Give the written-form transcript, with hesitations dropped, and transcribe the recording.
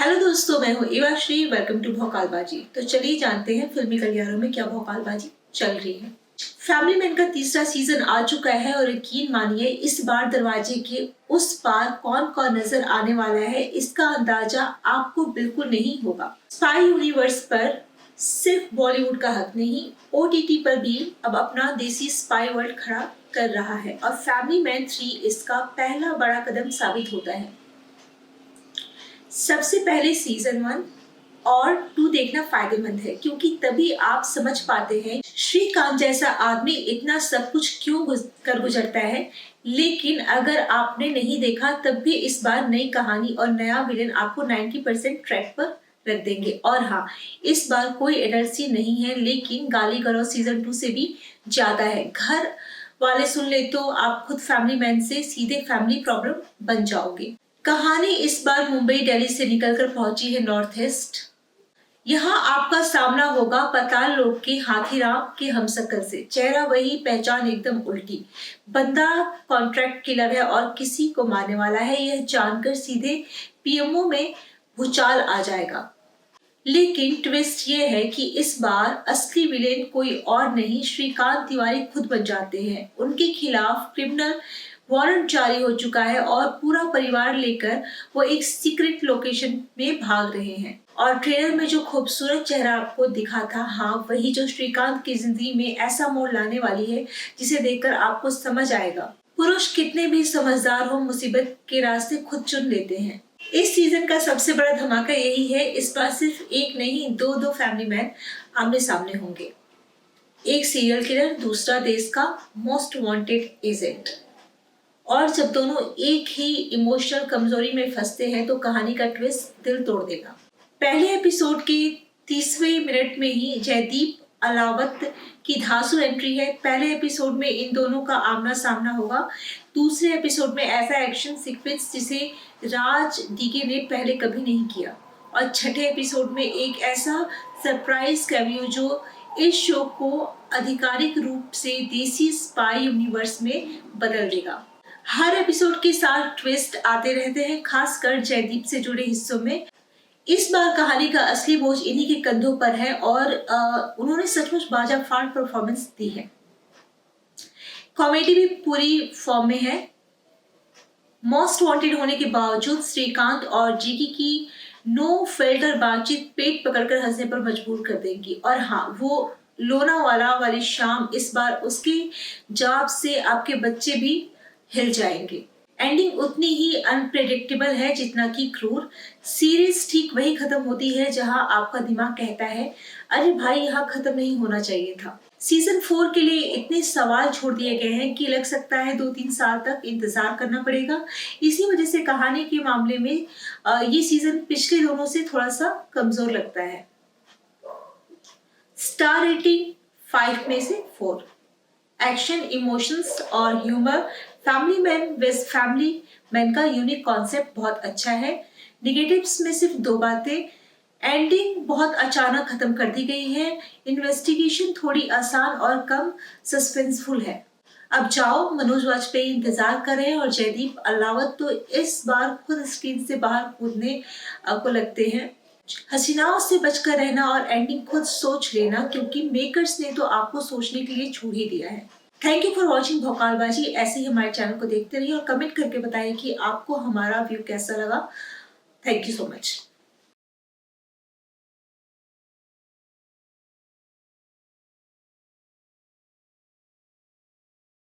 Hello दोस्तों, मैं हूँ इवाश्री। Welcome to भौकालबाजी। तो चलिए जानते हैं फिल्मी गलियारों में क्या भौकालबाजी चल रही है। फैमिली मैन का तीसरा सीजन आ चुका है और यकीन मानिए इस बार दरवाजे के उस पार कौन कौन नजर आने वाला है इसका अंदाजा आपको बिल्कुल नहीं होगा। स्पाई यूनिवर्स पर सिर्फ बॉलीवुड का हक नहीं, ओटीटी पर भी अब अपना देसी स्पाई वर्ल्ड खड़ा कर रहा है और फैमिली मैन 3 इसका पहला बड़ा कदम साबित होता है। सबसे पहले सीजन 1 और 2 देखना फायदेमंद है क्योंकि तभी आप समझ पाते हैं श्रीकांत जैसा आदमी इतना सब कुछ क्यों कर गुजरता है। लेकिन अगर आपने नहीं देखा तब भी इस बार नई कहानी और नया विलेन आपको 90% ट्रैक पर रख देंगे। और हाँ, इस बार कोई एडल्ट सीन नहीं है, लेकिन गाली गलौज सीजन 2 से भी ज्यादा है। घर वाले सुन ले तो आप खुद फैमिली मैन से सीधे फैमिली प्रॉब्लम बन जाओगे। कहानी इस बार मुंबई दिल्ली से निकलकर पहुंची है नॉर्थ ईस्ट। यहाँ आपका सामना होगा पाताल लोक के हाथीराम के हमशक्ल से। चेहरा वही, पहचान एकदम उल्टी। बंदा कॉन्ट्रैक्ट किलर है और किसी को मारने वाला है, यह जानकर सीधे पीएमओ में भूचाल आ जाएगा। लेकिन ट्विस्ट ये है कि इस बार असली विलेन कोई और नहीं, श्रीकांत तिवारी खुद बन जाते हैं। उनके खिलाफ क्रिमिनल वारंट जारी हो चुका है और पूरा परिवार लेकर वो एक सीक्रेट लोकेशन में भाग रहे हैं। और ट्रेलर में जो खूबसूरत चेहरा आपको दिखा था, हाँ वही जो श्रीकांत की जिंदगी में ऐसा मोड़ लाने वाली है जिसे देखकर आपको समझ आएगा पुरुष कितने भी समझदार हो मुसीबत के रास्ते खुद चुन लेते हैं। इस सीजन का सबसे बड़ा धमाका यही है, इस बार सिर्फ एक नहीं दो फैमिली मैन आमने सामने होंगे। एक सीरियल किलर, दूसरा देश का मोस्ट वांटेड एजेंट। और जब दोनों एक ही इमोशनल कमजोरी में फंसते हैं तो कहानी का ट्विस्ट दिल तोड़ देगा। पहले एपिसोड के 30वें मिनट में ही जयदीप अलावत की धांसू एंट्री है। पहले एपिसोड में इन दोनों का आमना सामना होगा। दूसरे एपिसोड में ऐसा एक्शन सीक्वेंस जिसे राज डीके ने पहले कभी नहीं किया। और छठे एपिसोड में एक ऐसा सरप्राइज कैमियो जो इस शो को आधिकारिक रूप से देसी स्पाई यूनिवर्स में बदल देगा। हर एपिसोड के साथ ट्विस्ट आते रहते हैं, खासकर जयदीप से जुड़े हिस्सों में। इस बार कहानी का असली बोझ इन्हीं के कंधों पर है और उन्होंने सचमुच बाजाफाड़ परफॉर्मेंस दी है। कॉमेडी भी पूरी फॉर्म में है। मोस्ट वांटेड होने के बावजूद श्रीकांत और जीकी की नो फिल्टर बातचीत पेट पकड़कर हंसने पर मजबूर कर देगी। और हाँ, वो लोनावाला वाली शाम, इस बार उसके जवाब से आपके बच्चे भी हिल जाएंगे। एंडिंग उतनी ही अनप्रेडिक्टेबल है जितना कि क्रूर। सीरीज ठीक वही खत्म होती है जहां आपका दिमाग कहता है अरे भाई, यहाँ खत्म नहीं होना चाहिए था। सीजन 4 के लिए इतने सवाल छोड़ दिए गए हैं कि लग सकता है 2-3 साल तक इंतजार करना पड़ेगा। इसी वजह से कहानी के मामले में ये सीजन पिछले दोनों से थोड़ा सा कमजोर लगता है। स्टार रेटिंग 5 में से 4। एक्शन, इमोशंस और humour, family man with family man का यूनिक कॉन्सेप्ट बहुत अच्छा है। निगेटिव्स में सिर्फ 2 बातें। एंडिंग बहुत अचानक खत्म कर दी गई है। इन्वेस्टिगेशन थोड़ी आसान और कम सस्पेंसफुल है। अब जाओ, मनोज वाजपेयी इंतजार कर रहे हैं और जयदीप अलावत तो इस बार खुद स्क्रीन से बाहर कूदने को लगते हैं। हसीनाओं से बचकर रहना और एंडिंग खुद सोच लेना, क्योंकि मेकर्स ने तो आपको सोचने के लिए छोड़ ही दिया है। थैंक यू फॉर वॉचिंग भौकालबाजी। ऐसे ही हमारे चैनल को देखते रहिए और कमेंट करके बताइए कि आपको हमारा व्यू कैसा लगा। Thank you so much.